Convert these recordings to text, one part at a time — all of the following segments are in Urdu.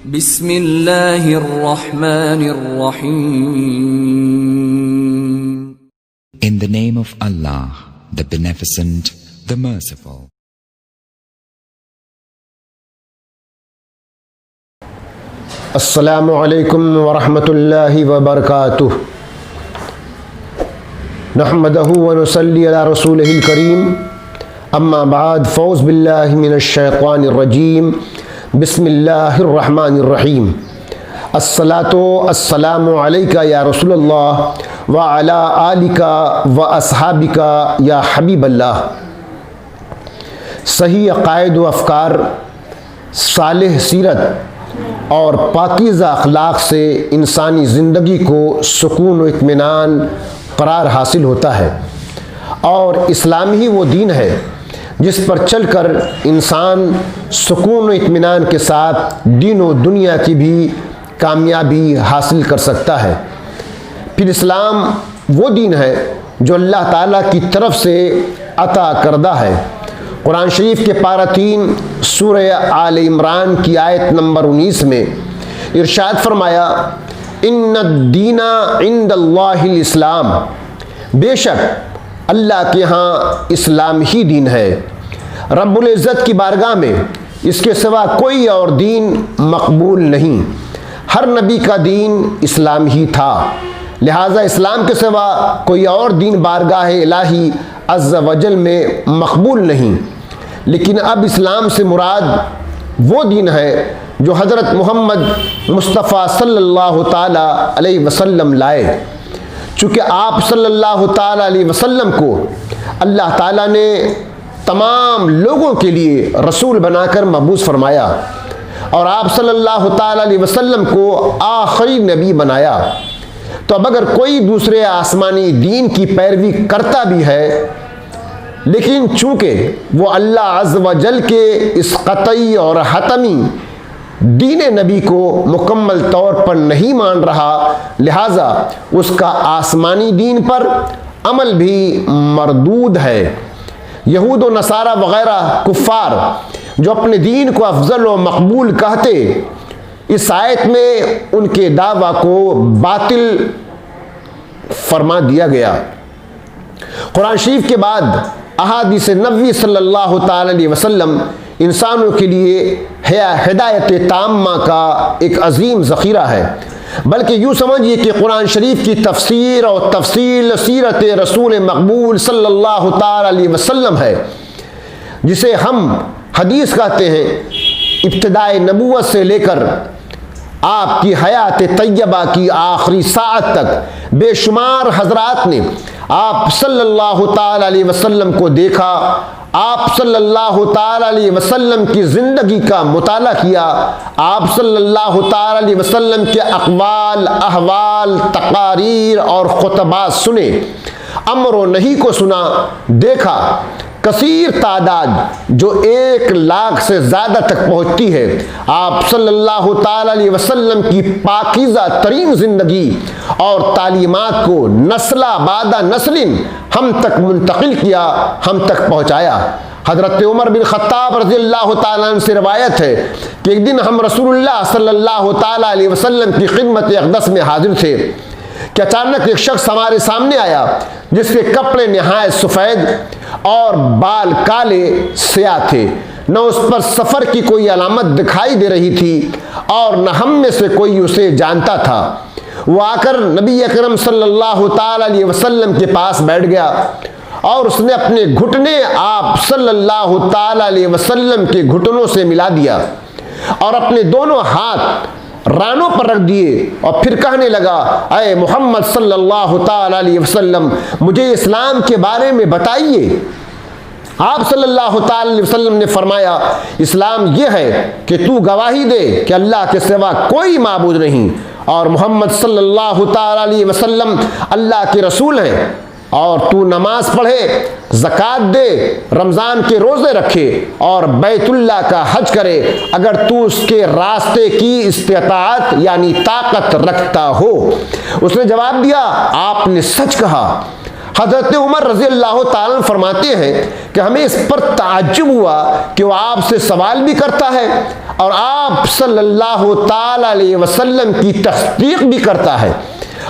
بسم اللہ الرحمن الرحیم. In the name of Allah, the Beneficent, the Merciful. السلام علیکم ورحمۃ اللہ وبرکاتہ. نحمدہ ونصلی علی رسولہ الکریم. اما بعد، فاعوذ باللہ من الشیطان الرجیم. بسم اللہ الرحمن الرحیم. الصلاۃ والسلام علیک یا رسول اللہ وعلی آلک واصحابک یا حبیب اللہ. صحیح عقائد و افکار، صالح سیرت اور پاکیزہ اخلاق سے انسانی زندگی کو سکون و اطمینان قرار حاصل ہوتا ہے، اور اسلام ہی وہ دین ہے جس پر چل کر انسان سکون و اطمینان کے ساتھ دین و دنیا کی بھی کامیابی حاصل کر سکتا ہے. پھر اسلام وہ دین ہے جو اللہ تعالیٰ کی طرف سے عطا کردہ ہے. قرآن شریف کے پارہ 3 سورہ آل عمران کی آیت نمبر 19 میں ارشاد فرمایا، ان الدین عند اللہ الاسلام، بے شک اللہ کے ہاں اسلام ہی دین ہے. رب العزت کی بارگاہ میں اس کے سوا کوئی اور دین مقبول نہیں. ہر نبی کا دین اسلام ہی تھا، لہٰذا اسلام کے سوا کوئی اور دین بارگاہ الہی عز و جل میں مقبول نہیں. لیکن اب اسلام سے مراد وہ دین ہے جو حضرت محمد مصطفیٰ صلی اللہ تعالیٰ علیہ وسلم لائے. چونکہ آپ صلی اللہ تعالیٰ علیہ وسلم کو اللہ تعالیٰ نے تمام لوگوں کے لیے رسول بنا کر مبعوث فرمایا، اور آپ صلی اللہ تعالیٰ علیہ وسلم کو آخری نبی بنایا. تو اب اگر کوئی دوسرے آسمانی دین کی پیروی کرتا بھی ہے، لیکن چونکہ وہ اللہ عز و جل کے اس قطعی اور حتمی دین نبی کو مکمل طور پر نہیں مان رہا، لہٰذا اس کا آسمانی دین پر عمل بھی مردود ہے. یہود و نصارہ وغیرہ کفار جو اپنے دین کو افضل و مقبول کہتے، اس آیت میں ان کے دعویٰ کو باطل فرما دیا گیا. قرآن شریف کے بعد احادیث نبوی صلی اللہ تعالی علیہ وسلم انسانوں کے لیے ہدایت تامہ کا ایک عظیم ذخیرہ ہے. بلکہ یوں سمجھیے کہ قرآن شریف کی تفسیر اور تفصیل سیرت رسول مقبول صلی اللہ تعالی علیہ وسلم ہے، جسے ہم حدیث کہتے ہیں. ابتدائے نبوت سے لے کر آپ کی حیات طیبہ کی آخری ساعت تک بے شمار حضرات نے آپ صلی اللہ تعالی علیہ وسلم کو دیکھا، آپ صلی اللہ تعالی علیہ وسلم کی زندگی کا مطالعہ کیا، آپ صلی اللہ تعالی علیہ وسلم کے اقوال، احوال، تقاریر اور خطبات سنے، امر و نہی کو سنا، دیکھا. کثیر تعداد جو 1,00,000 سے زیادہ تک پہنچتی ہے، آپ صلی اللہ تعالی علیہ وسلم کی پاکیزہ ترین زندگی اور تعلیمات کو نسل بعد نسل ہم تک منتقل کیا، ہم تک پہنچایا. حضرت عمر بن خطاب رضی اللہ تعالیٰ عنہ سے روایت ہے کہ ایک دن ہم رسول اللہ صلی اللہ تعالیٰ علیہ وسلم کی خدمت اقدس میں حاضر تھے کہ اچانک ایک شخص ہمارے سامنے آیا جس کے کپڑے نہایت سفید اور بال کالے سیاہ تھے. نہ اس پر سفر کی کوئی علامت دکھائی دے رہی تھی اور نہ ہم میں سے کوئی اسے جانتا تھا. وہ آ کر نبی اکرم صلی اللہ تعالی علیہ وسلم کے پاس بیٹھ گیا، اور اس نے اپنے گھٹنے آپ صلی اللہ تعالی علیہ وسلم کے گھٹنوں سے ملا دیا اور اپنے دونوں ہاتھ رانوں پر رکھ دیے، اور پھر کہنے لگا، اے محمد صلی اللہ تعالی علیہ وسلم، مجھے اسلام کے بارے میں بتائیے. آپ صلی اللہ تعالی علیہ وسلم نے فرمایا، اسلام یہ ہے کہ تو گواہی دے کہ اللہ کے سوا کوئی معبود نہیں، اور محمد صلی اللہ تعالی علیہ وسلم اللہ کے رسول ہیں، اور تو نماز پڑھے، زکوٰۃ دے، رمضان کے روزے رکھے اور بیت اللہ کا حج کرے اگر تو اس کے راستے کی استطاعت یعنی طاقت رکھتا ہو. اس نے جواب دیا، آپ نے سچ کہا. حضرت عمر رضی اللہ تعالیٰ عنہ فرماتے ہیں کہ ہمیں اس پر تعجب ہوا کہ وہ آپ سے سوال بھی کرتا ہے اور آپ صلی اللہ تعالیٰ علیہ وسلم کی تصدیق بھی کرتا ہے۔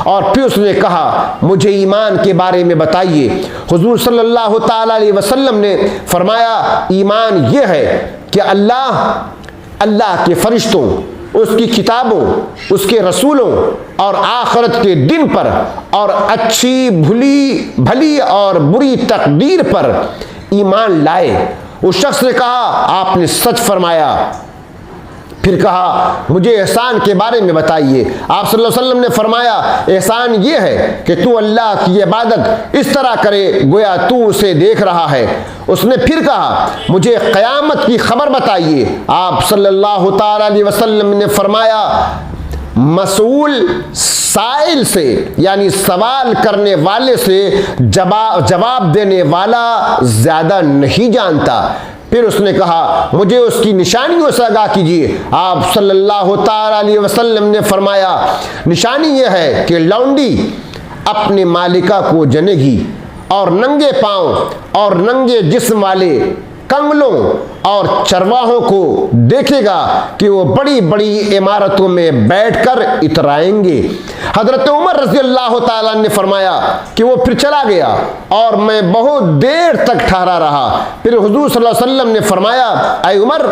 اور پھر اس نے کہا مجھے ایمان کے بارے میں بتائیے۔ حضور صلی اللہ تعالیٰ علیہ وسلم نے فرمایا ایمان یہ ہے کہ اللہ کے فرشتوں، اس کی کتابوں، اس کے رسولوں اور آخرت کے دن پر اور اچھی بھلی اور بری تقدیر پر ایمان لائے۔ اس شخص نے کہا آپ نے سچ فرمایا۔ پھر کہا مجھے احسان کے بارے میں بتائیے۔ آپ صلی اللہ علیہ وسلم نے فرمایا احسان یہ ہے کہ تو اللہ کی عبادت اس طرح کرے گویا تو اسے دیکھ رہا ہے۔ اس نے پھر کہا مجھے قیامت کی خبر بتائیے۔ آپ صلی اللہ تعالی علیہ وسلم نے فرمایا مسئول سائل سے یعنی سوال کرنے والے سے جواب دینے والا زیادہ نہیں جانتا۔ پھر اس نے کہا مجھے اس کی نشانیوں سے آگاہ کیجیے۔ آپ صلی اللہ تعالی علیہ وسلم نے فرمایا نشانی یہ ہے کہ لونڈی اپنے مالکہ کو جنے گی اور ننگے پاؤں اور ننگے جسم والے کنگلوں اور چرواہوں کو دیکھے گا کہ وہ بڑی بڑی عمارتوں میں بیٹھ کر اترائیں گے۔ حضرت عمر رضی اللہ تعالیٰ نے فرمایا کہ وہ پھر چلا گیا اور میں بہت دیر تک ٹھہرا رہا۔ پھر حضور صلی اللہ علیہ وسلم نے فرمایا اے عمر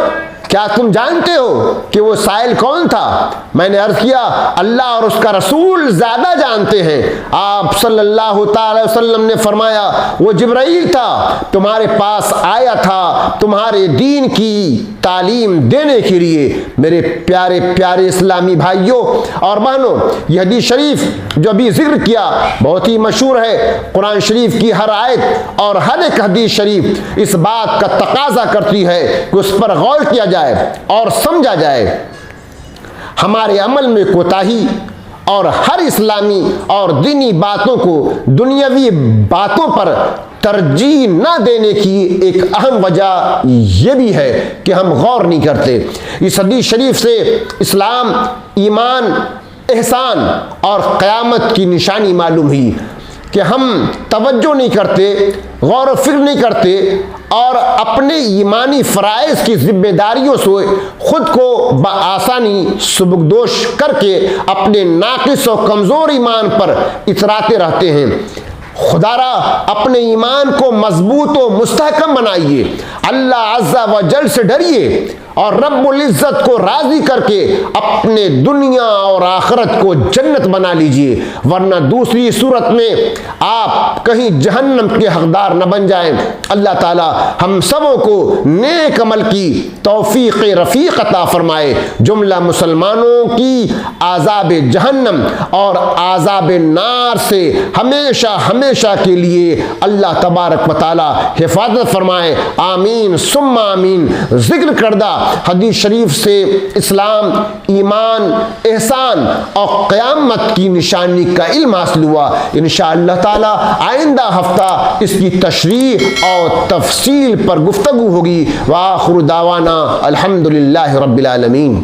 کیا تم جانتے ہو کہ وہ سائل کون تھا؟ میں نے عرض کیا اللہ اور اس کا رسول زیادہ جانتے ہیں۔ آپ صلی اللہ تعالی وسلم نے فرمایا وہ جبرائیل تھا، تمہارے پاس آیا تھا تمہارے دین کی تعلیم دینے کے لیے۔ میرے پیارے پیارے اسلامی بھائیوں اور بہنوں، یہ حدیث شریف جو ابھی ذکر کیا بہت ہی مشہور ہے۔ قرآن شریف کی ہر آیت اور ہر ایک حدیث شریف اس بات کا تقاضا کرتی ہے کہ اس پر غور کیا جائے اور سمجھا جائے۔ ہمارے عمل میں کوتاہی اور ہر اسلامی اور دینی باتوں کو دنیاوی باتوں پر ترجیح نہ دینے کی ایک اہم وجہ یہ بھی ہے کہ ہم غور نہیں کرتے۔ اس حدیث شریف سے اسلام، ایمان، احسان اور قیامت کی نشانی معلوم ہوئی کہ ہم توجہ نہیں کرتے، غور و فکر نہیں کرتے اور اپنے ایمانی فرائض کی ذمہ داریوں سے خود کو بآسانی سبکدوش کر کے اپنے ناقص و کمزور ایمان پر اتراتے رہتے ہیں۔ خدا را اپنے ایمان کو مضبوط و مستحکم بنائیے، اللہ عز و جل سے ڈریے اور رب العزت کو راضی کر کے اپنے دنیا اور آخرت کو جنت بنا لیجئے، ورنہ دوسری صورت میں آپ کہیں جہنم کے حقدار نہ بن جائیں۔ اللہ تعالی ہم سبوں کو نیک عمل کی توفیق رفیق عطا فرمائے، جملہ مسلمانوں کی عذاب جہنم اور عذاب نار سے ہمیشہ ہمیشہ کے لیے اللہ تبارک و تعالی حفاظت فرمائے، آمین ثم آمین۔ ذکر کردہ حدیث شریف سے اسلام، ایمان، احسان اور قیامت کی نشانی کا علم حاصل ہوا۔ انشاءاللہ تعالی آئندہ ہفتہ اس کی تشریح اور تفصیل پر گفتگو ہوگی۔ وآخر دعوانا الحمدللہ رب العالمین۔